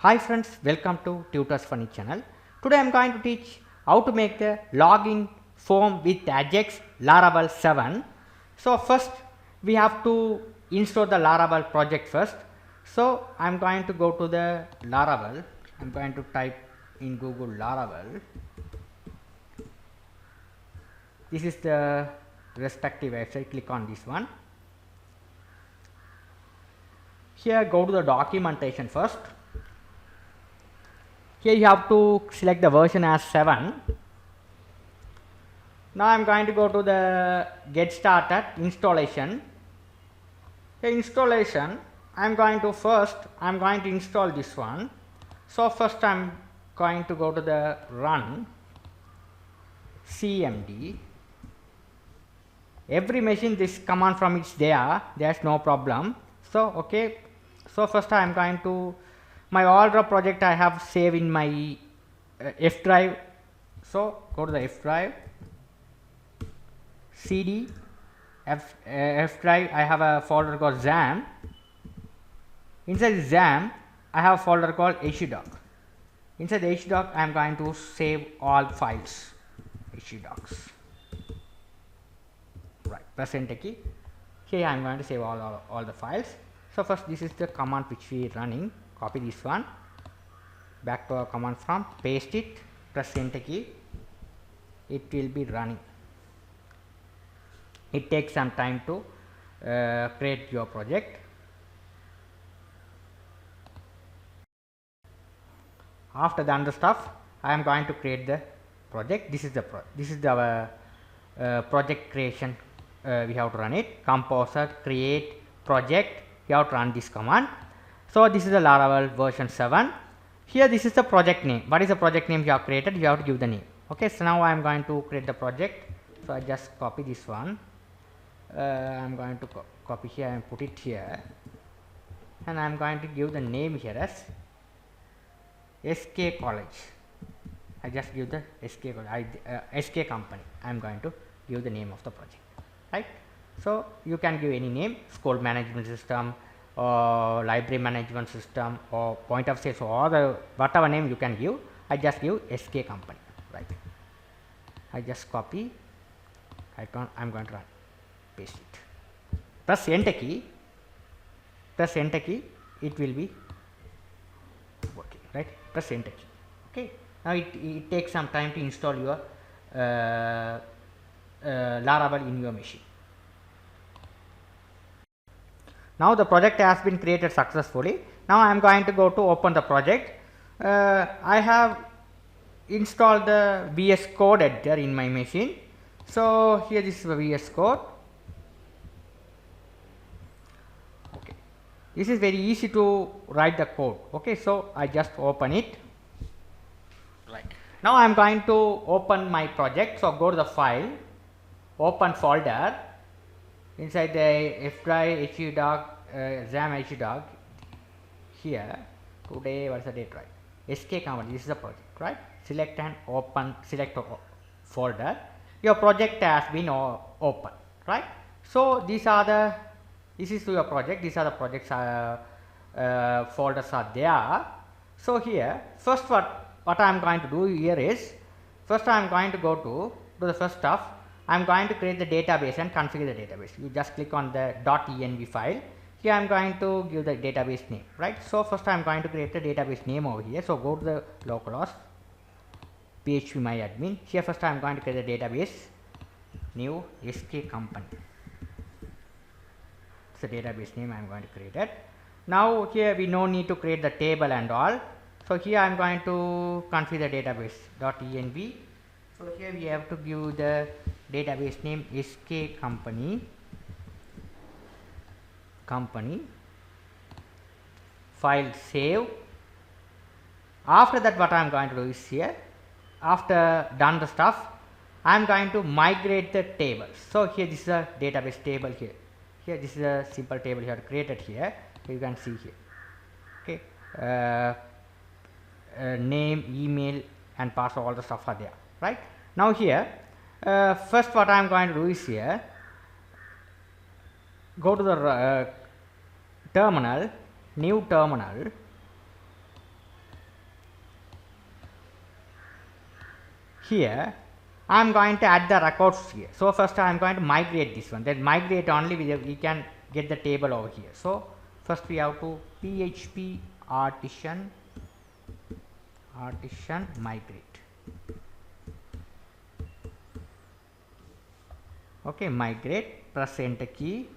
Hi friends, welcome to Tutors Funny channel. Today I am going to teach how to make the login form with Ajax Laravel 7. So first we have to install the Laravel project first. So I am going to go to the Laravel. I am going to type in Google Laravel. This is the respective website. Click on this one. Here go to the documentation first. Here you have to select the version as 7. Now I am going to go to the get started installation. The installation I am going to install this one. So first I am going to go to the run cmd. Every machine this command from is there's no problem. So okay, so first I am going to my older project I have saved in my F drive. So go to the F drive, CD, F drive. I have a folder called XAMPP. Inside XAMPP I have a folder called HDoc. Inside the HDoc I am going to save all files. HDocs. Right. Press enter key. Here I am going to save all the files. So first this is the command which we are running. Copy this one, back to our command prompt, paste it, press enter key, it will be running. It takes some time to create your project. After done the stuff, I am going to create the project. This is the project creation. We have to run it. Composer create project. You have to run this command. So this is the Laravel version 7. Here this is the project name. What is the project name you have created? You have to give the name. Okay, so now I am going to create the project. So I just copy this one. I am going to copy here and put it here, and I am going to give the name here as SK College. I just give the SK College, SK Company. I am going to give the name of the project, right? So you can give any name, school management system, or library management system, or point of sale, so all the whatever name you can give. I just give SK Company, right? I just copy. I am going to run, paste it. Press enter key. Press enter key. It will be working, right? Press enter key. Okay. Now it takes some time to install your Laravel in your machine. Now the project has been created successfully. Now I am going to go to open the project. I have installed the VS Code editor in my machine. So here this is the VS Code. Okay, this is very easy to write the code. Okay, so I just open it. Right. Now I am going to open my project. So go to the file, open folder. Inside the F drive, HDoc, XAMPP HDoc. Here today, what is the date, right? SK Company. This is the project, right? Select and open. Select folder. Your project has been open, right? So this is your project. These are the projects folders are there. So here first what I am going to do here is, first I am going to go to the first stuff. I am going to create the database and configure the database. You just click on the .env file. Here I am going to give the database name, right? So first I am going to create the database name over here. So go to the localhost phpMyAdmin. Here first I am going to create the database, new SK Company. It's the database name I am going to create it. Now here we no need to create the table and all. So here I am going to configure the database .env. So here we have to give the database name SK Company. File save. After that what I am going to do is, here after done the stuff, I am going to migrate the tables. So here this is a database table here. Here this is a simple table you have created here. You can see here. Okay, name, email, and password, all the stuff are there, right? Now here first what I am going to do is, here go to the terminal, new terminal, here I am going to add the records here. So first I am going to migrate this one, then migrate only we can get the table over here. So first we have to PHP artisan migrate. Okay, migrate, press enter key,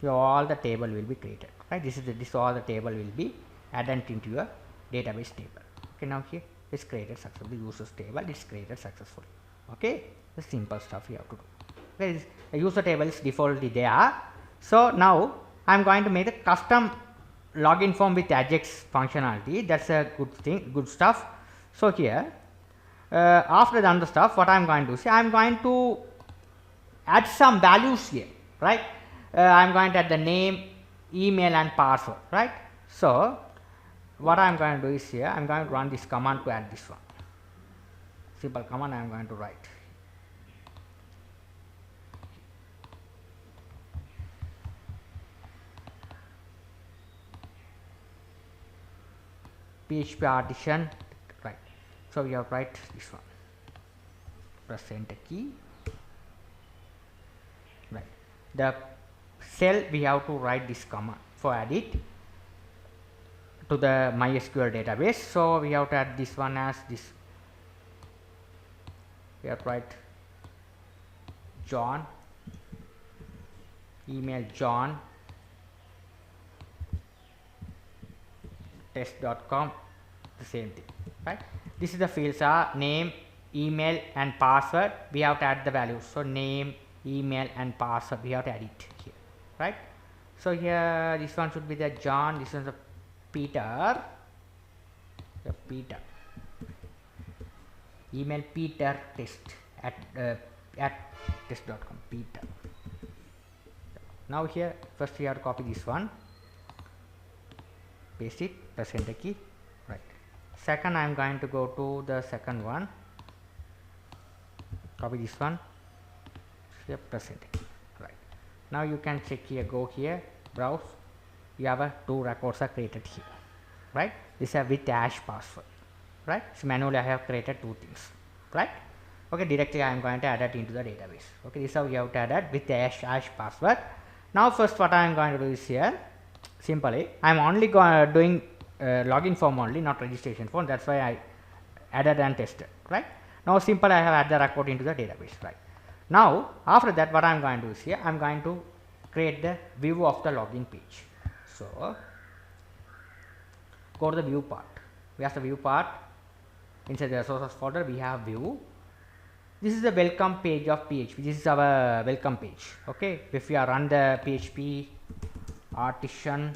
here all the table will be created, right? This all the table will be added into your database table. Okay, now here it's created successfully, users table is created successfully. Okay, the simple stuff you have to do. Okay, the user table is defaultly there. So now I am going to make the custom login form with Ajax functionality. That's a good thing, good stuff. So here after done the stuff, what I am going to say, I am going to add some values here, right? I am going to add the name, email and password, right? So what I am going to do is here I am going to run this command to add this one. Simple command I am going to write. PHP artisan, right? So we have write this one. Press enter key. Right. The cell we have to write this command for add it to the MySQL database. So we have to add this one as this. We have to write John, email John, test.com, the same thing, right? This is the fields are name, email and password. We have to add the values. So name, email and password we have to add it here, right? So here this one should be the John, this one is the Peter, email Peter test at test.com, Peter. Now here first we have to copy this one, paste it, press enter key, right? Second I am going to go to the second one, copy this one, here press enter key, right? Now you can check here, go here, browse, you have two records are created here, right? This is with hash password, right? So manually I have created two things, right? Okay, directly I am going to add it into the database. Okay, this is how you have to add it with the hash password. Now first what I am going to do is here, simply I am only doing login form only, not registration form. That's why I added and tested, right? Now simple I have added the record into the database, right? Now after that what I am going to do is here I am going to create the view of the login page. So go to the view part. We have the view part. Inside the resources folder we have view. This is the welcome page of PHP. This is our welcome page. Okay, if we are run the PHP artisan,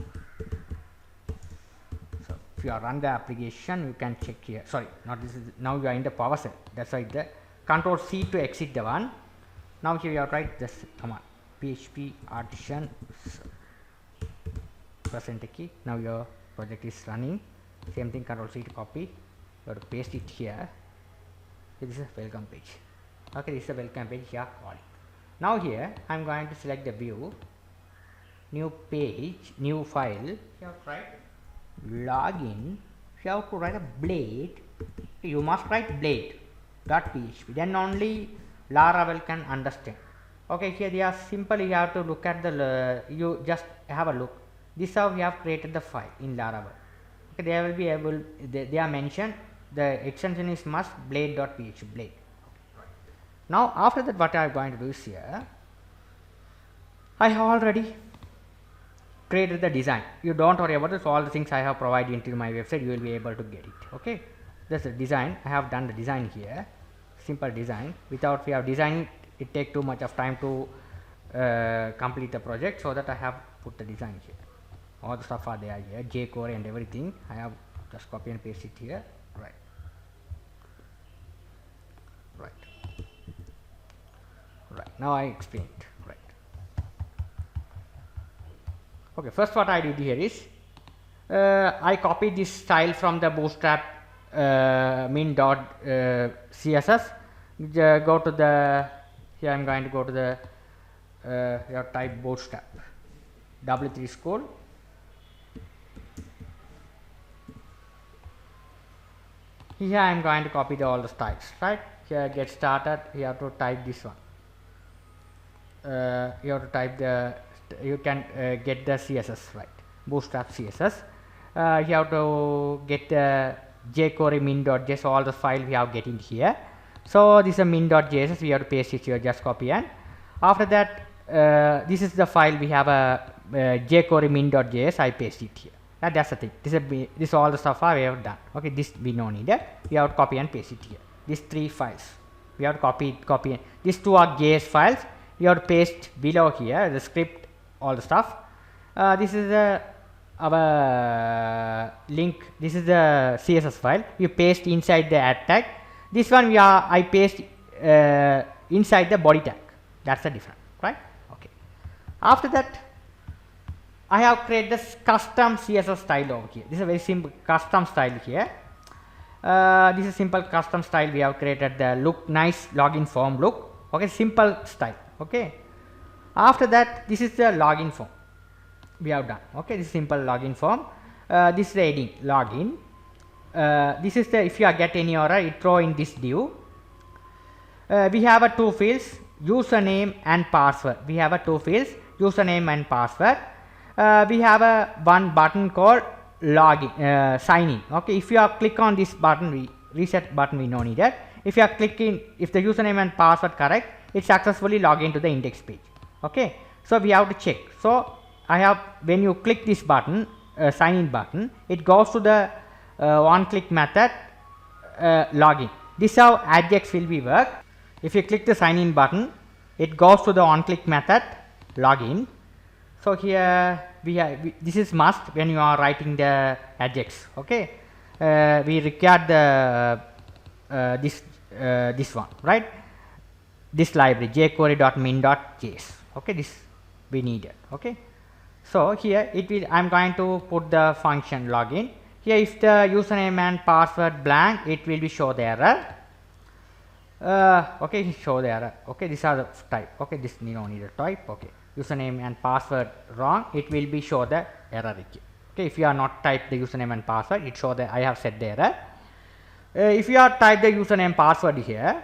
so if you are run the application, you can check here. Sorry, not this is, now you are in the PowerShell. That's why the Control C to exit the one. Now here you are write this command PHP artisan, so press enter key. Now your project is running. Same thing, Control C to copy. You have to paste it here. This is a welcome page. Okay, this is a welcome page here calling. Now here I am going to select the view, new page, new file. You have to write login. You have to write a blade. You must write blade.php. Then only Laravel can understand. Okay, here they are simple. You have to look at the. You just have a look. This is how we have created the file in Laravel. Okay, they will be able. They are mentioned. The extension is must blade.php, blade. Now after that what I am going to do is here I have already created the design. You don't worry about this, all the things I have provided into my website, you will be able to get it. Okay, that's the design. I have done the design here, simple design. Without we have designed it take too much of time to complete the project, so that I have put the design here. All the stuff are there here, jQuery and everything. I have just copy and paste it here. Right. Now I explained. Right. Okay. First, what I did here is I copied this style from the Bootstrap min.css. Go to the here. I am going to go to the your type Bootstrap W3 scroll. Here I am going to copy all the styles, right? Here get started, you have to type this one. You have to type you can get the CSS, right? Bootstrap CSS. You have to get the jQuery min.js, all the file we have getting here. So this is a min.js, we have to paste it here, just copy, and after that this is the file we have a jQuery min.js, I paste it here. That's the thing. This all the stuff we have done. Okay, this we no need it. We have to copy and paste it here. These 3 files we have to copy. These 2 are JS files. You have to paste below here the script, all the stuff. This is our link. This is the CSS file. You paste inside the add tag. This one I paste inside the body tag. That's the difference, right? Okay. After that, I have created this custom CSS style over here. This is a very simple custom style here. This is simple custom style we have created, the look nice login form look. Okay, simple style. Okay. After that, this is the login form we have done. Okay, this simple login form. This is the heading login. This is the, if you get any error, it throw in this div. We have 2 fields, username and password. We have 2 fields, username and password. We have one button called login, sign in. Okay, if you are click on this button, reset button, we no need it. If you are clicking, if the username and password correct, it successfully log into the index page. Okay, so we have to check. So when you click this button, sign in button, it goes to the one click method login. This how Ajax will be work. If you click the sign in button, it goes to the on click method login. So here this is must when you are writing the Ajax. Okay, we require the this one, right? This library jQuery.min.js. Okay, this we need it. Okay, so here I'm going to put the function login. Here if the username and password blank, it will be show the error. Okay, show the error. Okay, these are the type. Okay, this we don't need a type. Okay, username and password wrong, it will be show the error. Okay, if you are not type the username and password, it show that I have set the error. If you are type the username password here,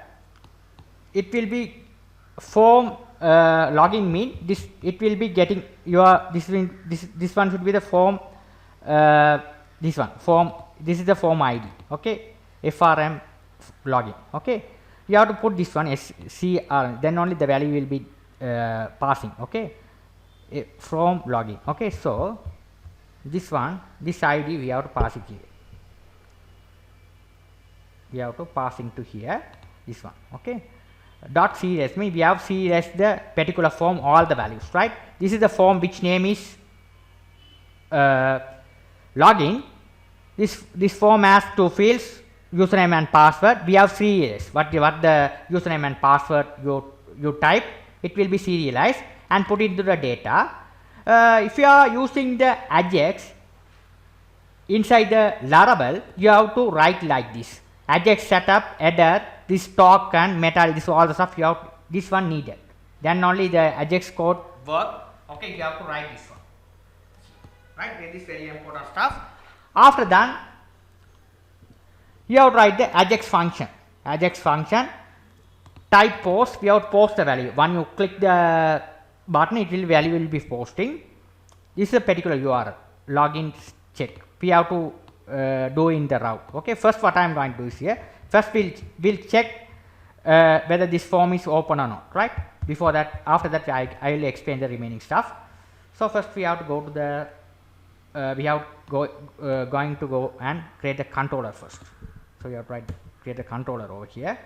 it will be form login mean this, it will be getting your this one should be the form, this one form, this is the form ID. Okay, FRM login. Okay, you have to put this one SCR, then only the value will be passing. Okay, from login. Okay, so this one, this ID we have to pass it here. We have to pass into here this one. Okay, dot CRS means we have CRS the particular form, all the values, right? This is the form which name is login. This form has 2 fields, username and password. We have CRS. What the username and password you type, it will be serialized and put into the data. If you are using the Ajax inside the Laravel, you have to write like this: Ajax setup, header, this talk and meta, this all the stuff you have, this one needed. Then only the Ajax code work. Okay, you have to write this one. Right, this very important stuff. After that, you have to write the Ajax function. Ajax function type post. We have to post the value. When you click the button, value will be posting. This is a particular URL. Login check. We have to do in the route. Okay, first what I am going to do is here. First we'll check whether this form is open or not. Right. Before that, after that, I will explain the remaining stuff. So first we have to go to the going to go and create the controller first. So you have to create a controller over here.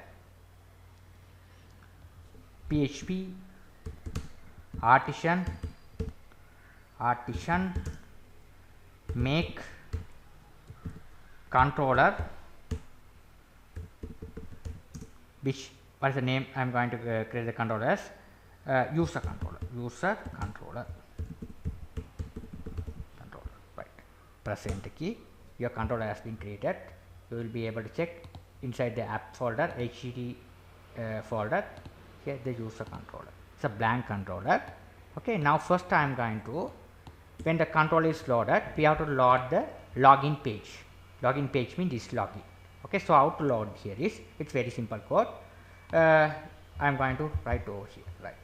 PHP artisan make controller, which what is the name I am going to create the controller as user controller, right. Press enter key. Your controller has been created. You will be able to check inside the app folder, HTTP folder. Here the user controller. It's a blank controller. Okay, now first I am going to, when the controller is loaded, we have to load the login page. Login page means this login. Okay, so how to load here is, it's very simple code. I am going to write over here, right?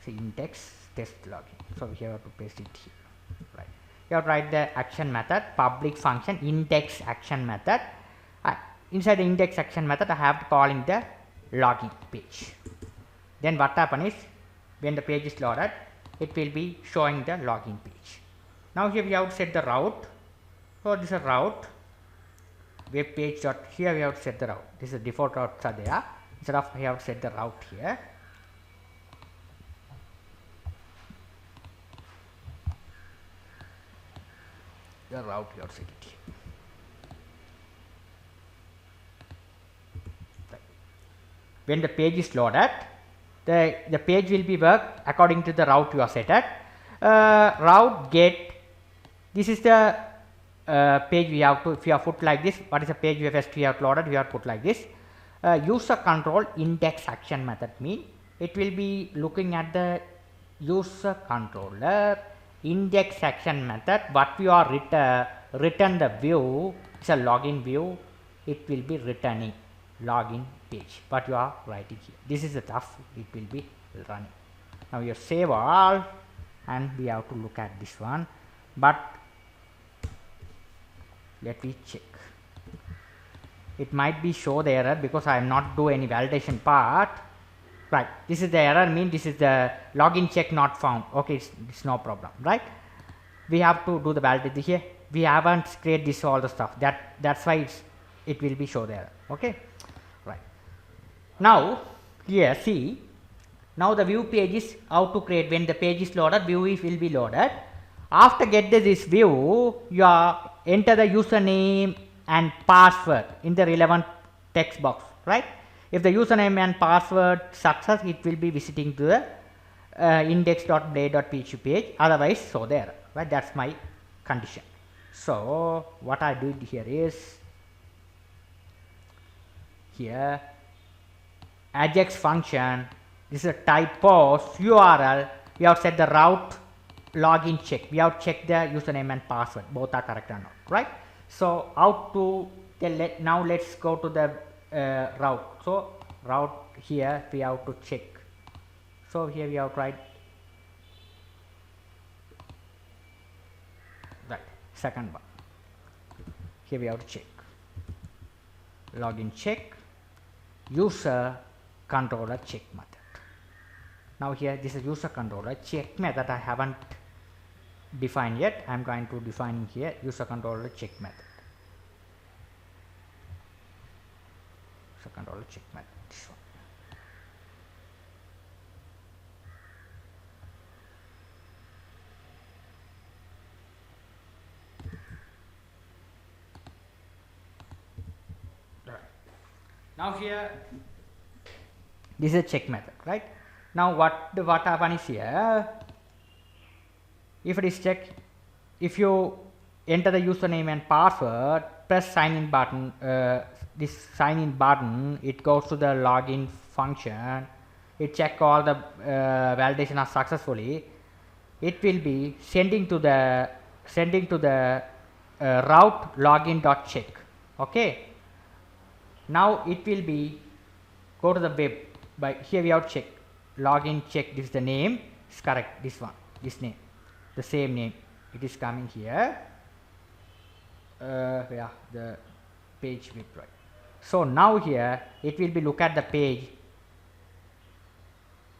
See, index test login. So we have to paste it here, right? You have to write the action method, public function index action method. Inside the index action method, I have to call in the login page. Then what happen is, when the page is loaded, it will be showing the login page. Now here we have to set the route. So this is a route. Web page dot, here we have to set the route. This is default routes are there. Instead of, we have to set the route here. The route you have to set it here. Right. When the page is loaded, the page will be work according to the route you are set at. Route get, this is the page we have to, if you have put like this, what is the page we have loaded, we have put like this. User control index action method mean it will be looking at the user controller index action method. What we are return the view, it's a login view, it will be returning login page what you are writing here. This is the stuff it will be running. Now you save all and we have to look at this one, but let me check. It might be show the error because I am not do any validation part. Right, this is the error, mean this is the login check not found. Okay, it's no problem, right? We have to do the validity here. We haven't created this all the stuff. That's why it will be show the error. Okay, right. Now here see, now the view page is how to create. When the page is loaded, view will be loaded. After get this view, you are enter the username and password in the relevant text box, right? If the username and password success, it will be visiting to the index.blade.php page, otherwise so there, right? That's my condition. So what I did here is, here Ajax function, this is a type post URL, we have set the route login check, we have checked the username and password, both are correct or not, right? So how to now let's go to the route. So route here we have to check. So here we have tried, right, second one. Here we have to check login check, user controller check method. Now here this is user controller check method I haven't defined yet. I am going to define here user controller check method. User controller check method, this one. Right. Now here this is a check method, right? Now what happens is here, if it is checked, if you enter the username and password, press sign in button, this sign in button, it goes to the login function, it check all the validation are successfully, it will be sending to the route login dot check. Okay, now it will be go to the web. By here we have to check login check, this is the name is correct, this one, this name, the same name, it is coming here. Yeah, the page web, right? So now here it will be look at the page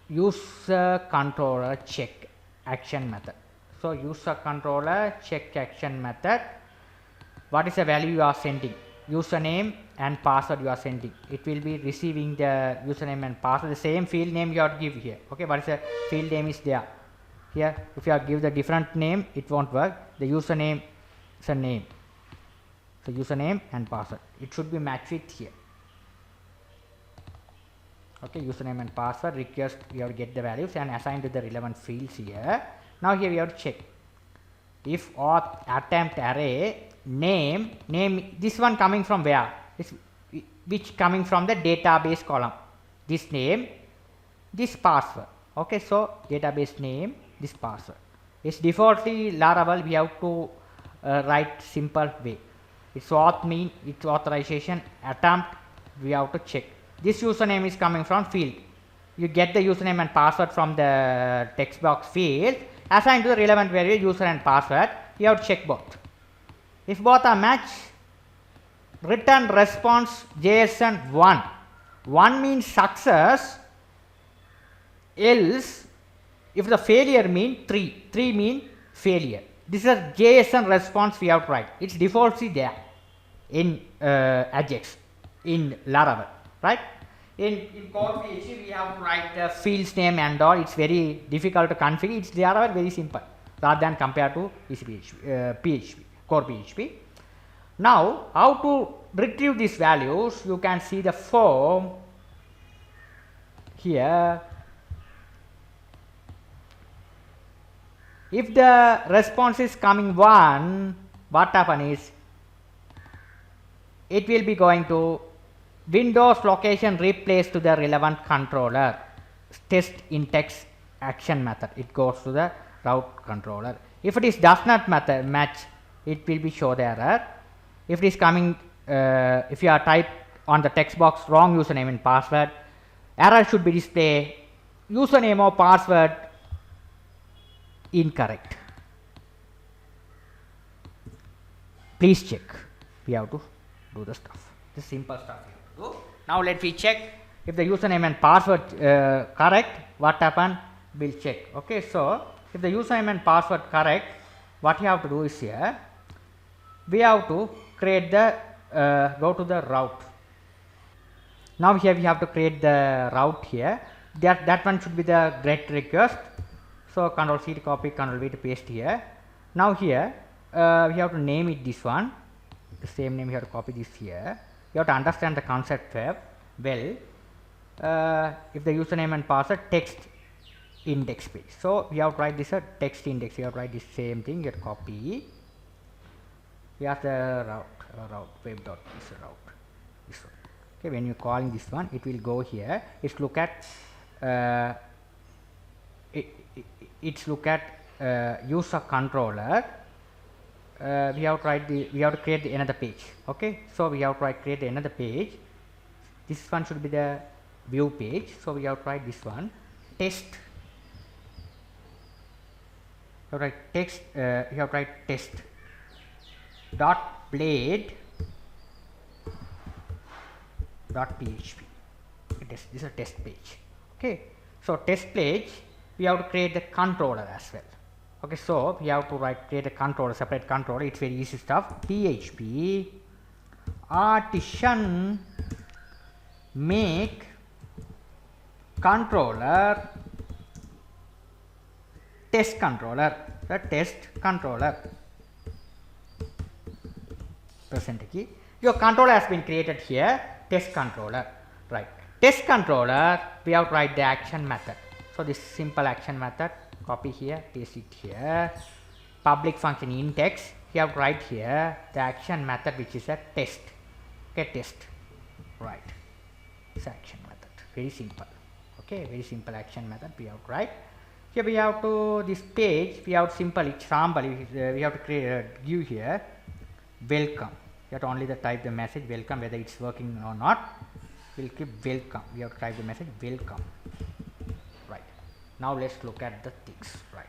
user controller check action method. So user controller check action method, what is the value you are sending, username and password you are sending, it will be receiving the username and password, the same field name you have to give here. Okay, what is the field name is there here. If you have give the different name, it won't work. The username is a name, so username and password, it should be matched with here. Okay, username and password request, we have to get the values and assign to the relevant fields here. Now here we have to check if auth attempt array name, this one coming from where, this which coming from the database column, this name, this password. Okay, so database name, this password is defaultly Laravel, we have to write simple way. its auth mean, its authorization, attempt, we have to check. This username is coming from field. You get the username and password from the text box field, assign to the relevant variable user and password, you have to check both. If both are matched, return response JSON 1. 1 means success, else if the failure mean 3, 3 mean failure. This is a JSON response we have to write. It's defaultly there in Ajax, in Laravel, right? In core PHP we have to write the fields name and all. It's very difficult to configure. It's Laravel very simple rather than compared to PHP, core PHP. Now how to retrieve these values? You can see the form here. If the response is coming 1, what happen is it will be going to Windows location replace to the relevant controller, test index action method. It goes to the route controller. If it is does not match, it will be show the error. If it is coming, if you are typed on the text box wrong username and password, error should be display username or password incorrect. Please check. We have to do the stuff. This simple stuff we have to do. Now let me check if the username and password correct. What happened? We'll check. Okay, so if the username and password correct, what you have to do is here we have to create the go to the route. Now here we have to create the route here. That one should be the GET request. So Control C to copy, Control V to paste here. Now here we have to name it this one. The same name you have to copy this here. You have to understand the concept well. If the username and password text index page. So we have to write this a text index. You have to write the same thing. You have to copy. We have the route web dot this route. This one. Okay, when you calling this one, it will go here. It's look at it's look at user controller. We have to write we have to create another page. Okay, so we have to create another page. This one should be the view page. So we have to write this one test. You have to write text. You have to write test dot blade dot php. This is a test page. Okay, so test page we have to create the controller as well. Okay, so we have to create a controller, separate controller. It's very easy stuff. PHP artisan make controller test controller, the test controller. Present key. Your controller has been created here. Test controller, right? Test controller. We have to write the action method. So this simple action method. Copy here, paste it here. Public function index. You have to write here the action method, which is a test. Okay, test. Right. This action method. Very simple. Okay, very simple action method. We have to write. Here we have to this page. We have simple example. We have to create give here. Welcome. You have to only type the message welcome, whether it's working or not. We'll keep welcome. We have to type the message welcome. Right. Now let's look at the things. Right.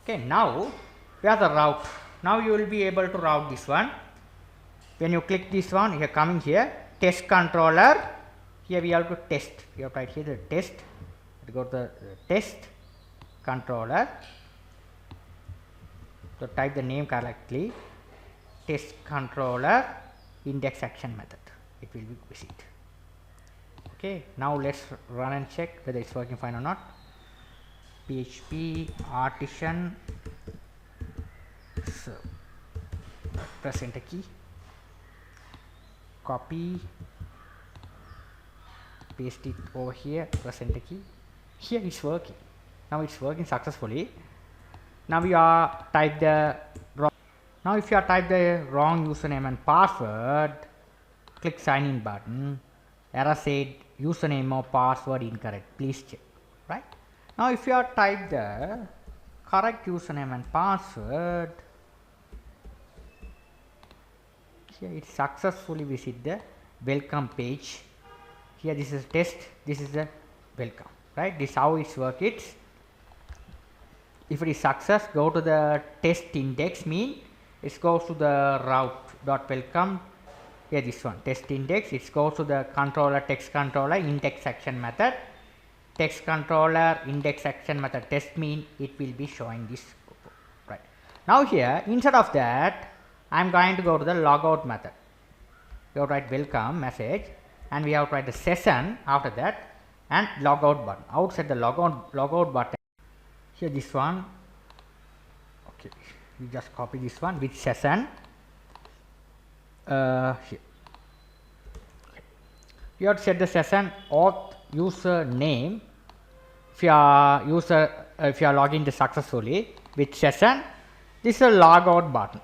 Okay. Now we have the route. Now you will be able to route this one. When you click this one, you are coming here. Test controller. Here we have to test. We have to write here the test. Go to the test controller. So type the name correctly. Test controller index action method. It will be visit. Okay, now let's run and check whether it's working fine or not. PHP artisan. So press enter key. Copy. Paste it over here. Press enter key. Here it's working. Now it's working successfully. Now we are type the wrong. Now if you are type the wrong username and password, click sign in button. Error said username or password incorrect. Please check. Right. Now if you are type the correct username and password, here it successfully visit the welcome page. Here this is test, this is the welcome, right? This how it's work. It's if it is success, go to the test index, mean it goes to the route dot welcome. Here this one test index, it goes to the controller text controller index action method, text controller index action method test, mean it will be showing this, right? Now here instead of that I am going to go to the logout method. You have to write welcome message and we have to write the session after that and logout button. Outside the logout button, here this one, okay, you just copy this one with session. Here you have to set the session auth user name if you are logging successfully with session. This is a logout button.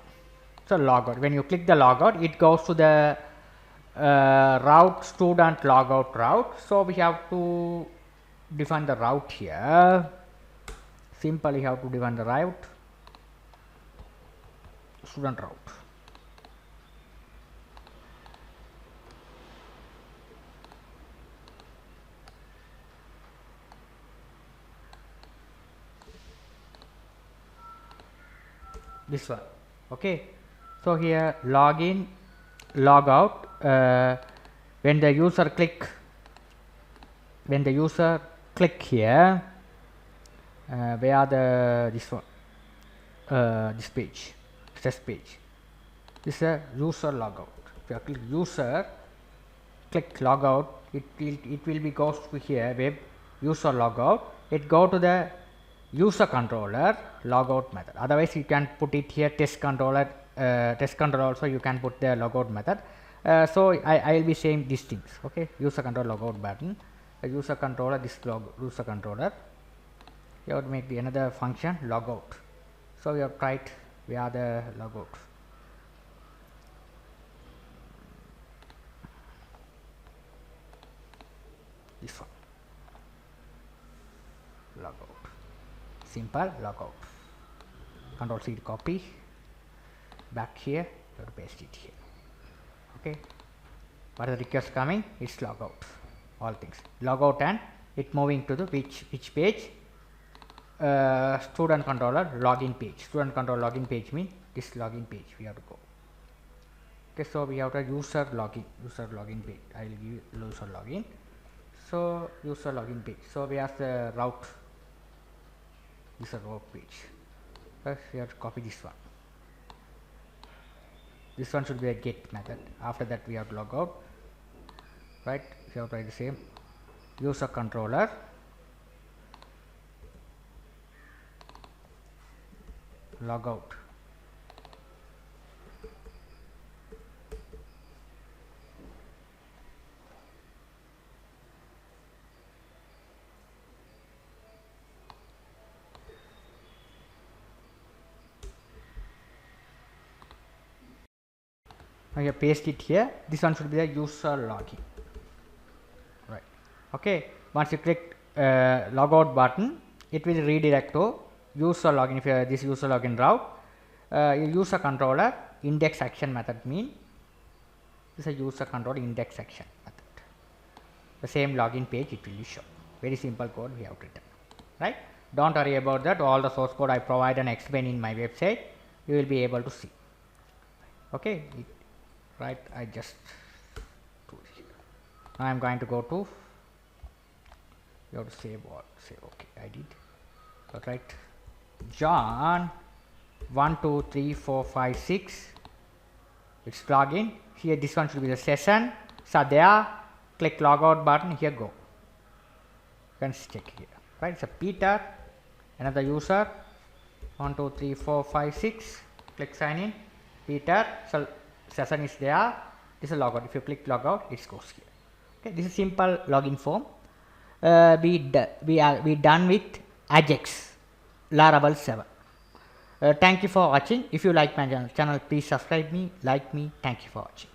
So logout, when you click the logout, it goes to the route student logout route. So we have to define the route here. Simply have to define the route student route. This one, okay. So here login, logout. When the user click here, where the this one, this page, test page. This is a user logout. If you click user, click logout, it will be goes to here web user logout. It go to the user controller logout method. Otherwise you can put it here test controller also you can put the logout method. So I will be saying these things, okay. User controller logout button, user controller, this user controller. You have to make the another function logout. So you have to write where the logout. This one, logout, simple logout. Control C to copy, back here, you have to paste it here, okay. What is the request coming? It's logout, all things logout, and it moving to the which page? Student controller login page. Student controller login page means this login page we have to go, okay. So we have to user login page. I will give user login. So user login page. So we have the route, user route page. First we have to copy this one. This one should be a get method. After that we have to log out, right? We have to write the same user controller logout. Now you paste it here. This one should be the user login, right? Okay. Once you click logout button, it will redirect to user login. If this user login route, user controller index action method mean this is a user controller index action method. The same login page it will show. Very simple code we have written, right? Don't worry about that. All the source code I provide and explain in my website. You will be able to see. Okay. Right, I just do it here. Now I am going to go to, you have to save what, say okay, I did. So right, John 1 2 3 4 5 6, it's login. Here this one should be the session. So there, click logout button, here go. You can check here, right? So Peter, another user, 1 2 3 4 5 6, click sign in, Peter. So session is there. This is logout. If you click logout, it goes here. Okay, this is simple login form. We done with Ajax Laravel 7. Thank you for watching. If you like my channel, please subscribe me, like me. Thank you for watching.